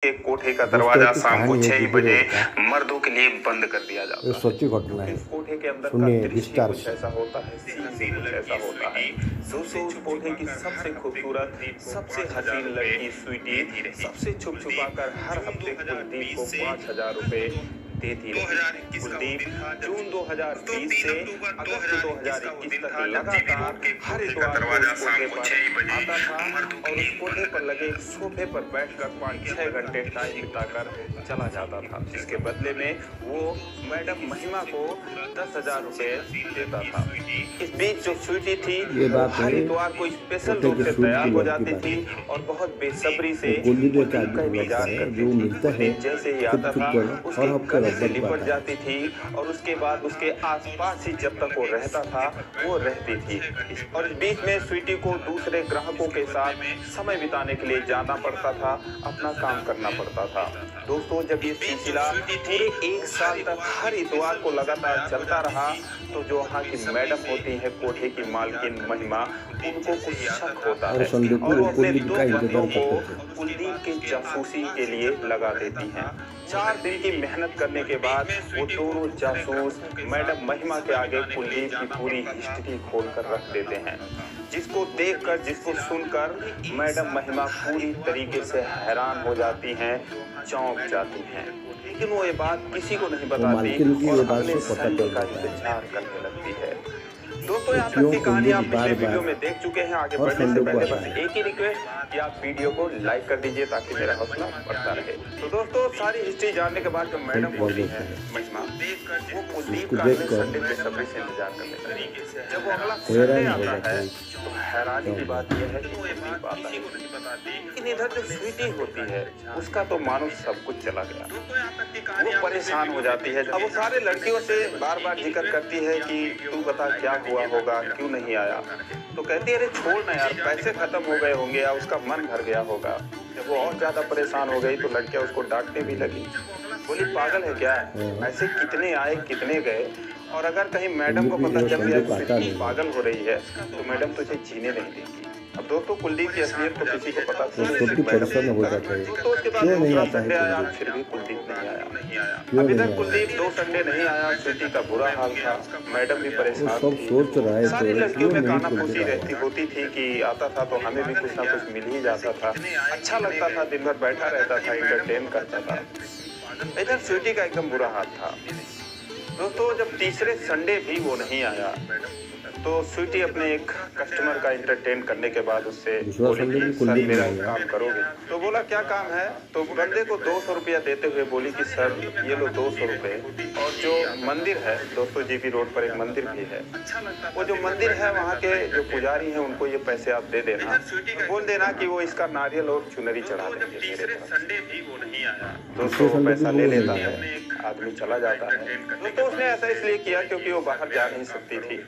उसके कोठे का दरवाजा शाम को 6 बजे मर्दों के लिए बंद कर दिया जाता है। सच्ची घटना है। इस कोठे के अंदर का सुनिए दृश्य विस्तार कुछ से। ऐसा होता है, सीन कुछ ऐसा होता है। दोस्तों, उस कोठे की सबसे खूबसूरत, सबसे हसीन लड़की स्वीटी सबसे छुप छुपा कर हर हफ्ते कुलदीप को 5,000 रुपए देती रही। कुलदीप जून 2020 से अगस्त 2021 तक लगातार हर इतवार को उस कोठे पर आता था और उस कोठे पर लगे एक सोफे पर बैठकर 5-6 घंटे टाइम बिताकर चला जाता था, जिसके बदले में वो मैडम महिमा को 10,000 रुपए देता था। इस बीच जो स्वीटी थी हर इतवार को स्पेशल रूप से तैयार हो जाती थी और बहुत बेसब्री से कुलदीप का इंतजार करती थी। जैसे ही आता था उसके गले से लिपट जाती थी और उसके बाद उसके आसपास ही जब तक वो रहता था वो रहती थी। और इस बीच में स्वीटी को दूसरे ग्राहकों के साथ समय बिताने के लिए जाना पड़ता था, अपना काम करना पड़ता था। दोस्तों, जब ये सिलसिला पूरे 1 साल तक हर इतवार को लगातार चलता रहा तो जो वहाँ की मैडम होती है कोठे की मालकिन महिमा, उनको कुछ शक होता है और वो अपने 2 बंदों को कुलदीप के जासूसी के लिए लगा देती हैं। 4 दिन की मेहनत करने के बाद वो दोनों जासूस मैडम महिमा के आगे कुलदीप की पूरी हिस्ट्री खोल कर रख देते हैं, जिसको देखकर, जिसको सुनकर मैडम महिमा पूरी तरीके से हैरान हो जाती हैं, चौंक जाती हैं। लेकिन वो ये बात किसी को नहीं बताती और अगले संडे का इंतजार करने लगती है। दोस्तों, यहाँ तक की कहानी आप पिछले वीडियो में देख चुके हैं। आगे बढ़ने से पहले बस एक ही रिक्वेस्ट कि आप वीडियो को लाइक कर दीजिए ताकि मेरा हौसला बढ़ता रहे। तो दोस्तों, सारी हिस्ट्री जानने के बाद जो मैडम होती है महिमा, वो कुलदीप का अगले संडे बेसब्री से इंतजार करने लगती है। जब वो अगला संडे आता है तो हैरानी की बात यह है कि कुलदीप आता है, लेकिन इधर जो स्वीटी होती है उसका तो मानो सब कुछ चला गया। वो परेशान हो जाती है। अब वो सारे लड़कियों से बार बार जिक्र करती है कि तू बता क्या हुआ होगा, क्यों नहीं आया। तो कहती है अरे छोड़ ना यार, पैसे खत्म हो गए होंगे या उसका मन भर गया होगा। जब वो और ज्यादा परेशान हो गई तो लड़कियां उसको डांटने भी लगी। बोली पागल है क्या, ऐसे कितने आए कितने गए, और अगर कहीं मैडम को पता चल गया कि पागल हो रही है तो मैडम तुझे जीने नहीं देगी। अब दोस्तों, कुलदीप की असलियत तो किसी को पता परेशान हो जाता है। तो उसके बाद दूसरा संडे आया, फिर भी कुलदीप नहीं आया। अब इधर कुलदीप 2 संडे नहीं आया, स्वीटी का बुरा हाल था, मैडम भी परेशान थी। सारी लड़कियों में कानाफूसी रहती होती थी कि आता था तो हमें भी कुछ ना कुछ मिल ही जाता था, अच्छा लगता था, दिन भर बैठा रहता था, इंटरटेन करता था। इधर स्वीटी का एकदम बुरा हाल था। दोस्तों, जब तीसरे संडे भी वो नहीं आया तो स्वीटी अपने एक कस्टमर का इंटरटेन करने के बाद उससे बोली कि सर मेरा काम करोगे। तो बोला क्या काम है। तो बंदे को 200 रुपया देते हुए बोली कि सर ये लो 200 रुपए, और जो मंदिर है दोस्तों जीबी रोड पर एक मंदिर भी है, वो जो मंदिर है वहाँ के जो पुजारी हैं उनको ये पैसे आप दे देना, बोल देना कि वो इसका नारियल और चुनरी चढ़ा देंगे मेरे तरफ। दोस्तों वो पैसा ले लेता है, आदमी चला जाता है। दोस्तों उसने ऐसा इसलिए किया क्योंकि वो बाहर जा नहीं सकती थी,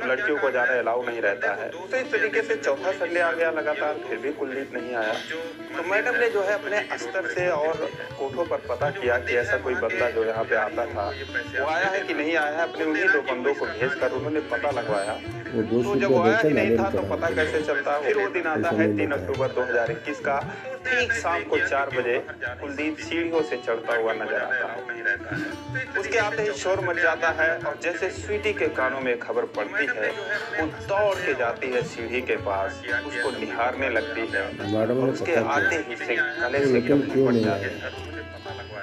लड़कियों को जाना अलाउ नहीं रहता है। तो इस तरीके से चौथा संडे आ गया लगातार, फिर भी कुलदीप नहीं आया। तो मैडम ने जो है अपने स्तर से और कोठों पर पता किया कि ऐसा कोई बंदा जो यहाँ पे आता था वो आया है कि नहीं आया है। अपने उन्हीं 2 बंदों को भेजकर उन्होंने पता लगवाया। तो जब वो आया ही नहीं था तो पता कैसे चलता। फिर वो दिन आता है 3 अक्टूबर 2021 का, ठीक शाम को 4 बजे कुलदीप सीढ़ियों से चढ़ता हुआ नजर आता है। उसके आते ही शोर मच जाता है और जैसे स्वीटी के कानों में खबर पड़ती है वो दौड़ के जाती है सीढ़ी के पास, उसको निहारने लगती है और उसके आते ही से गले से लिपट जाती है।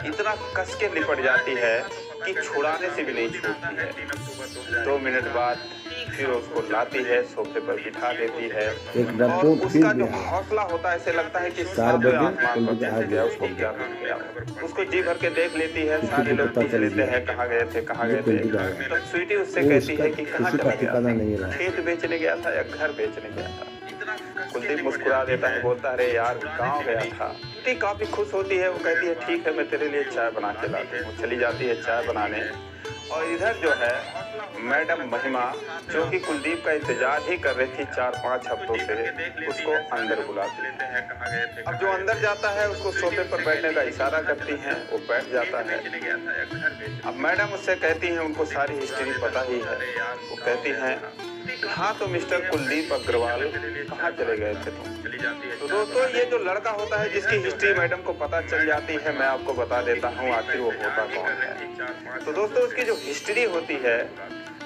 इतना कस के लिपट जाती है कि छुड़ाने से भी नहीं छूटती है। 2 मिनट बाद फिर उसको लाती है, सोफे पर बिठा देती है और उसका जो हौसला होता है ऐसे लगता है कि सातवें आसमान पर पहुंच गया, उसको क्या मिल गया। उसको जी भर के देख लेती है, सारे लोग पूछ लेते हैं कहाँ गए थे कहाँ गए थे। तो स्वीटी उससे कहती है कि कहाँ चला गया, खेत बेचने गया था या घर बेचने गया था। कुलदीप मुस्कुरा देता है, बोलता है अरे यार गाँव गया था। स्वीटी काफी खुश होती है, वो कहती है ठीक है मैं तेरे लिए चाय बना के लाती हूँ। चली जाती है चाय बनाने और इधर जो है मैडम महिमा, जो कि कुलदीप का इंतजार ही कर रही थी 4-5 हफ्तों से, उसको अंदर बुलाती है। अब जो अंदर जाता है उसको सोफे पर बैठने का इशारा करती हैं, वो बैठ जाता है। अब मैडम उससे कहती हैं, उनको सारी हिस्ट्री पता ही है। वो कहती हैं, हाँ तो मिस्टर कुलदीप अग्रवाल कहाँ चले गए थे तुम? तो दोस्तों, ये जो लड़का होता है जिसकी हिस्ट्री मैडम को पता चल जाती है, मैं आपको बता देता हूँ आखिर वो होता कौन है। तो दोस्तों, उसकी जो हिस्ट्री होती है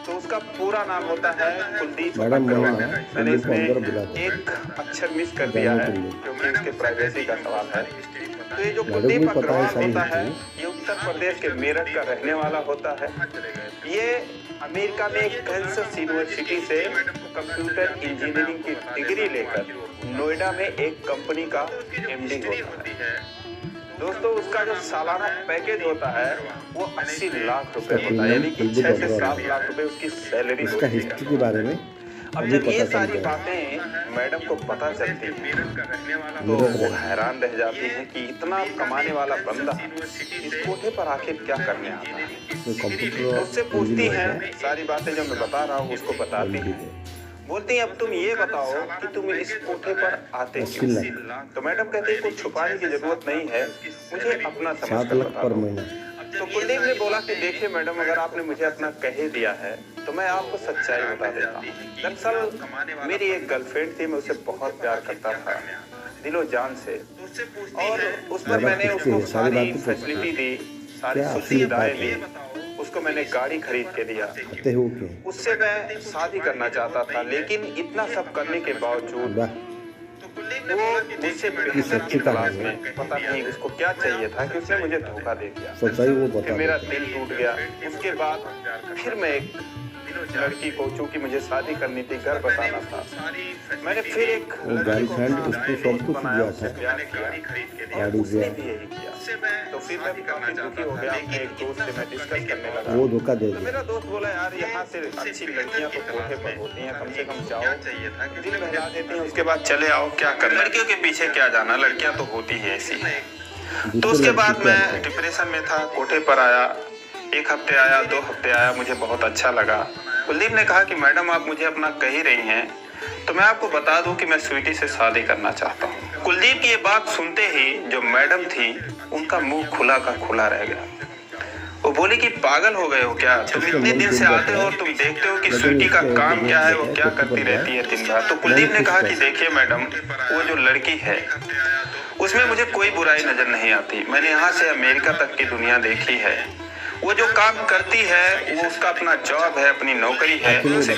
तो उसका पूरा नाम होता है कुलदीप अग्रवाल। मैंने इसमें एक अक्षर मिस कर दिया है क्योंकि उसके प्राइवेसी का सवाल है। तो ये जो कुलदीप अग्रवाल होता है, ये उत्तर प्रदेश के मेरठ का रहने वाला होता है। ये अमेरिका में कैंसस यूनिवर्सिटी से कंप्यूटर इंजीनियरिंग की डिग्री लेकर नोएडा में एक कंपनी का एमडी होता है। दोस्तों, उसका जो सालाना पैकेज होता है वो 80 लाख रुपए होता है, यानी कि 6 से 7 लाख रुपए उसकी सैलरी होती है। हिस्ट्री के बारे में अब जब ये सारी बातें मैडम को पता चलती हैं तो वो हैरान रह जाती हैं कि इतना कमाने वाला बंदा इस कोठे पर आखिर क्या करने आता है। उससे पूछती हैं, सारी बातें जो मैं बता रहा हूँ उसको बताती हैं। बोलती हैं, अब तुम ये बताओ कि तुम इस कोठे पर आते क्यों? तो मैडम कहती है, कुछ छुपाने की जरूरत नहीं है, मुझे अपना समझकर बता दो। तो कुलदीप ने बोला कि देखिए मैडम, अगर आपने मुझे अपना कह दिया है तो मैं आपको सच्चाई बता देता हूँ। दरअसल मेरी एक गर्लफ्रेंड थी, मैं उसे बहुत प्यार करता था, दिलो जान से, और उस पर मैंने उसको सारी फैसिलिटी दी, सारी सुविधाएं दी, उसको मैंने गाड़ी खरीद के दिया, उससे मैं शादी करना चाहता था। लेकिन इतना सब करने के बावजूद वो मुझसे बेहतर की तलाश में, पता नहीं उसको क्या चाहिए था कि उसने मुझे धोखा दे दिया। फिर मेरा दिल टूट गया। उसके बाद फिर मैं एक लड़की को, चूंकि मुझे शादी करनी थी, घर बताना था, मैंने फिर एक गर्लफ्रेंड उसको सब कुछ दिया था, गाड़ी उसने भी यही किया। तो फिर मैं काफी दुखी हो गया। अपने एक दोस्त से मैं डिस्कस करने लगा, वो धोखा दे दिया। मेरा दोस्त बोला, यार यहाँ से अच्छी लड़कियाँ तो कोठे पर होती हैं, कम से कम जाओ, दिल बहला देती हैं, उसके बाद चले आओ, क्या करना, लड़कियों के पीछे क्या जाना, लड़कियाँ तो होती है ऐसी। तो उसके बाद मैं डिप्रेशन में था, कोठे पर आया, 1 हफ्ते आया, 2 हफ्ते आया, मुझे बहुत अच्छा लगा। कुलदीप ने कहा कि मैडम आप मुझे अपना कह ही रही हैं तो मैं आपको बता दूं कि मैं स्वीटी से शादी करना चाहता हूं। कुलदीप की ये बात सुनते ही जो मैडम थी उनका मुंह खुला का खुला रह गया। वो बोली कि पागल हो गए हो क्या, तुम इतने दिन से आते हो और तुम देखते हो कि स्वीटी का काम क्या है, वो क्या करती रहती है दिन भर। तो कुलदीप ने कहा कि देखिए मैडम, वो जो लड़की है उसमें मुझे कोई बुराई नजर नहीं आती, मैंने यहाँ से अमेरिका तक की दुनिया देखी है, वो जो काम करती है वो उसका अपना जॉब है, अपनी नौकरी है, उसे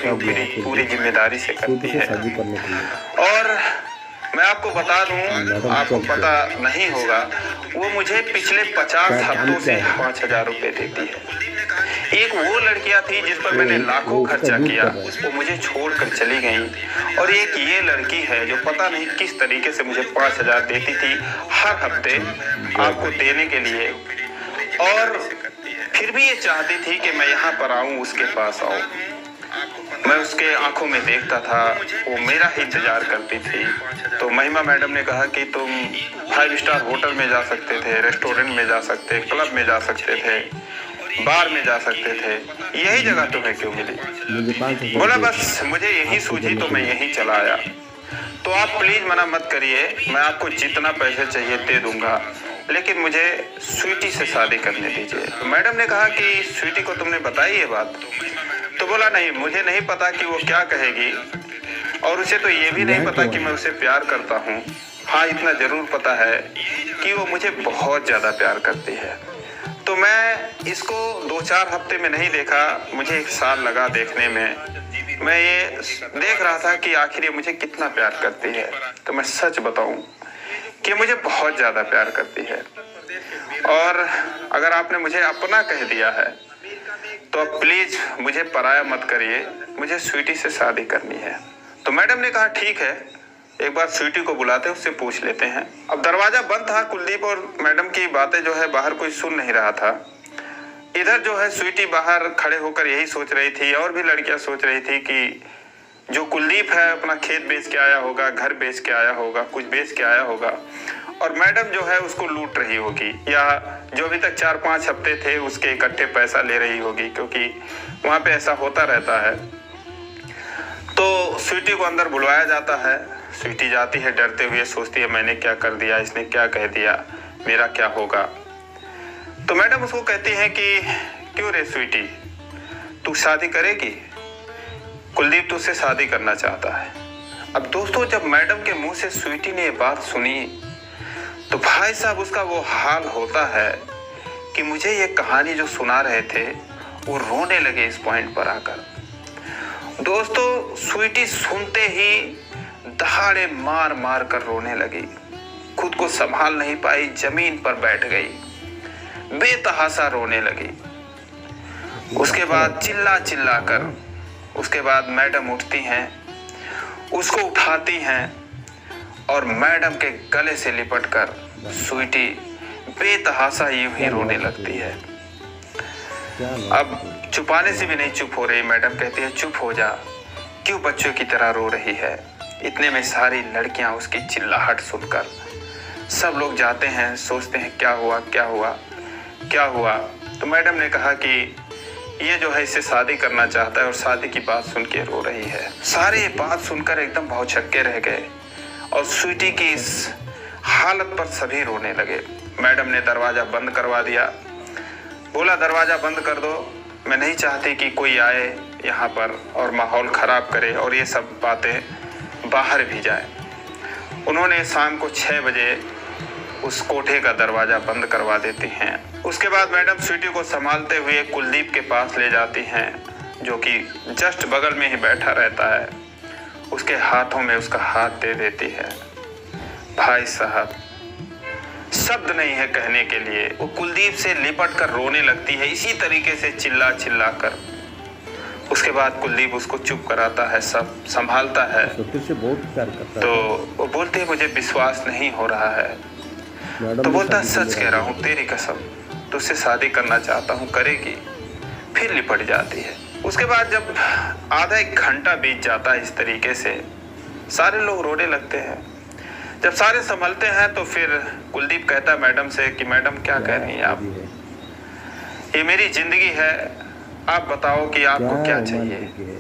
पूरी जिम्मेदारी से करती है। और मैं आपको बता दूं, आपको पता नहीं होगा, वो मुझे पिछले 50 हफ्तों से 5,000 रुपए देती है। एक वो लड़कियां थी जिस पर मैंने लाखों खर्चा किया, वो मुझे छोड़कर चली गई, और एक ये लड़की है जो पता नहीं किस तरीके से मुझे 5,000 देती थी हर हफ्ते आपको देने के लिए, और फिर भी ये चाहती थी कि मैं यहाँ पर आऊं, उसके पास आऊं। मैं उसके आंखों में देखता था, वो मेरा ही इंतजार करती थी। तो महिमा मैडम ने कहा कि तुम 5 स्टार होटल में जा सकते थे, रेस्टोरेंट में जा सकते, क्लब में जा सकते थे, बार में जा सकते थे, यही जगह तुम्हें क्यों मिली? बोला बस मुझे यही सूझी तो मैं यही चला आया। तो आप प्लीज मना मत करिए, मैं आपको जितना पैसे चाहिए दे दूंगा, लेकिन मुझे स्वीटी से शादी करने दीजिए। तो मैडम ने कहा कि स्वीटी को तुमने बताई ये बात? तो बोला नहीं, मुझे नहीं पता कि वो क्या कहेगी, और उसे तो ये भी नहीं पता कि मैं उसे प्यार करता हूँ। हाँ, इतना जरूर पता है कि वो मुझे बहुत ज्यादा प्यार करती है। तो मैं इसको 2-4 हफ्ते में नहीं देखा, मुझे 1 साल लगा देखने में। मैं ये देख रहा था कि आखिर ये मुझे कितना प्यार करती है। तो मैं सच बताऊं कि मुझे बहुत ज्यादा प्यार करती है, और अगर आपने मुझे अपना कह दिया है तो प्लीज मुझे पराया मत करिए, मुझे स्वीटी से शादी करनी है। तो मैडम ने कहा ठीक है, एक बार स्वीटी को बुलाते, उससे पूछ लेते हैं। अब दरवाजा बंद था, कुलदीप और मैडम की बातें जो है बाहर कोई सुन नहीं रहा था। इधर जो है स्वीटी बाहर खड़े होकर यही सोच रही थी, और भी लड़कियां सोच रही थी कि जो कुलदीप है अपना खेत बेच के आया होगा, घर बेच के आया होगा, कुछ बेच के आया होगा, और मैडम जो है उसको लूट रही होगी, या जो अभी तक 4-5 हफ्ते थे उसके इकट्ठे पैसा ले रही होगी, क्योंकि वहाँ पे ऐसा होता रहता है। तो स्वीटी को अंदर बुलवाया जाता है। स्वीटी जाती है डरते हुए, सोचती है मैंने क्या कर दिया, इसने क्या कह दिया, मेरा क्या होगा। तो मैडम उसको कहती है कि क्यों रे स्वीटी, तू शादी करेगी? कुलदीप तुझसे शादी करना चाहता है। अब दोस्तों जब मैडम के मुंह से स्वीटी ने ये बात सुनी तो भाई साहब उसका वो हाल होता है कि मुझे ये कहानी जो सुना रहे थे वो रोने लगे इस पॉइंट पर आकर। दोस्तों स्वीटी सुनते ही दहाड़े मार मार कर रोने लगी, खुद को संभाल नहीं पाई, जमीन पर बैठ गई, बेतहासा रोने लगी। उसके बाद चिल्ला चिल्ला कर उसके बाद मैडम उठती हैं, उसको उठाती हैं और मैडम के गले से लिपटकर स्वीटी बेतहासा यूं ही रोने लगती है। अब छुपाने से भी नहीं चुप हो रही, मैडम कहती है चुप हो जा, क्यों बच्चों की तरह रो रही है। इतने में सारी लड़कियां उसकी चिल्लाहट सुनकर सब लोग जाते हैं, सोचते हैं क्या हुआ क्या हुआ क्या हुआ। तो मैडम ने कहा कि ये जो है इससे शादी करना चाहता है और शादी की बात सुन के रो रही है। सारे ये बात सुनकर एकदम भौचक्के रह गए और स्वीटी की इस हालत पर सभी रोने लगे। मैडम ने दरवाजा बंद करवा दिया, बोला दरवाजा बंद कर दो, मैं नहीं चाहती कि कोई आए यहाँ पर और माहौल ख़राब करे और ये सब बातें बाहर भी जाए। उन्होंने शाम को 6 बजे उस कोठे का दरवाज़ा बंद करवा देती हैं। उसके बाद मैडम स्वीटी को संभालते हुए कुलदीप के पास ले जाती हैं, जो कि जस्ट बगल में ही बैठा रहता है। उसके हाथों में उसका हाथ दे देती है। भाई साहब शब्द नहीं है कहने के लिए, वो कुलदीप से लिपट कर रोने लगती है इसी तरीके से चिल्ला चिल्ला कर। उसके बाद कुलदीप उसको चुप कराता है, सब संभालता है। से बहुत प्यार करता तो वो बोलते हैं मुझे विश्वास नहीं हो रहा है। तो बोलता सच कह रहा हूँ तेरी कसम, तुझसे शादी करना चाहता हूँ, करेगी? फिर लिपट जाती है। उसके बाद जब आधा 1 घंटा बीत जाता है इस तरीके से, सारे लोग रोने लगते हैं। जब सारे संभलते हैं तो फिर कुलदीप कहता है मैडम से कि मैडम क्या कह रही हैं आप, ये मेरी जिंदगी है, आप बताओ कि आपको क्या चाहिए,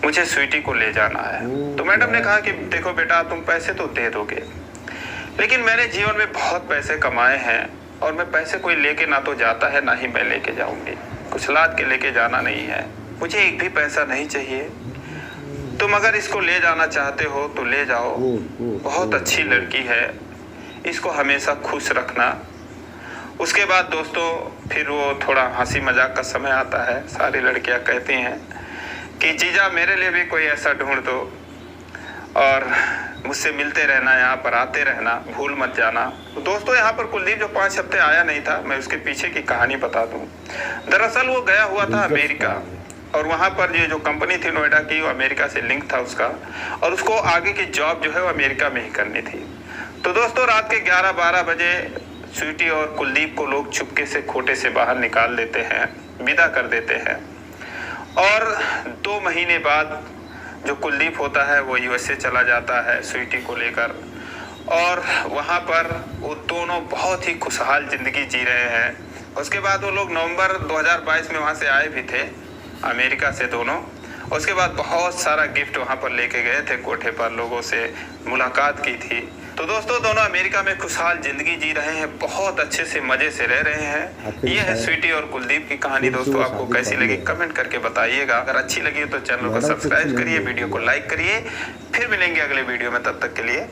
मुझे स्वीटी को ले जाना है। तो मैडम ने कहा कि देखो बेटा तुम पैसे तो दे दोगे, लेकिन मैंने जीवन में बहुत पैसे कमाए हैं और मैं पैसे कोई लेके ना तो जाता है ना ही मैं लेके जाऊंगी, कुछ लाद के लेके जाना नहीं है, मुझे एक भी पैसा नहीं चाहिए। तुम अगर इसको ले जाना चाहते हो तो ले जाओ, बहुत अच्छी लड़की है, इसको हमेशा खुश रखना। उसके बाद दोस्तों फिर वो थोड़ा हंसी मजाक का समय आता है। सारी लड़कियां कहती हैं कि जीजा मेरे लिए भी कोई ऐसा ढूंढ दो और मुझसे मिलते रहना, यहाँ पर आते रहना, भूल मत जाना। तो दोस्तों यहाँ पर कुलदीप जो 5 हफ्ते आया नहीं था, मैं उसके पीछे की कहानी बता दूं। दरअसल वो गया हुआ था अमेरिका और वहाँ पर ये जो कंपनी थी नोएडा की, वो अमेरिका से लिंक था उसका, और उसको आगे की जॉब जो है वो अमेरिका में ही करनी थी। तो दोस्तों रात के 11-12 बजे स्वीटी और कुलदीप को लोग चुपके से खोटे से बाहर निकाल लेते हैं, विदा कर देते हैं। और 2 महीने बाद जो कुलदीप होता है वो यूएसए चला जाता है स्वीटी को लेकर, और वहाँ पर वो दोनों बहुत ही खुशहाल ज़िंदगी जी रहे हैं। उसके बाद वो लोग नवंबर 2022 में वहाँ से आए भी थे अमेरिका से दोनों। उसके बाद बहुत सारा गिफ्ट वहाँ पर लेके गए थे कोठे पर, लोगों से मुलाकात की थी। तो दोस्तों दोनों अमेरिका में खुशहाल जिंदगी जी रहे हैं, बहुत अच्छे से मजे से रह रहे हैं। ये है स्वीटी और कुलदीप की कहानी। दोस्तों आपको कैसी लगी कमेंट करके बताइएगा। अगर अच्छी लगी तो चैनल को सब्सक्राइब करिए, वीडियो को लाइक करिए। फिर मिलेंगे अगले वीडियो में, तब तक के लिए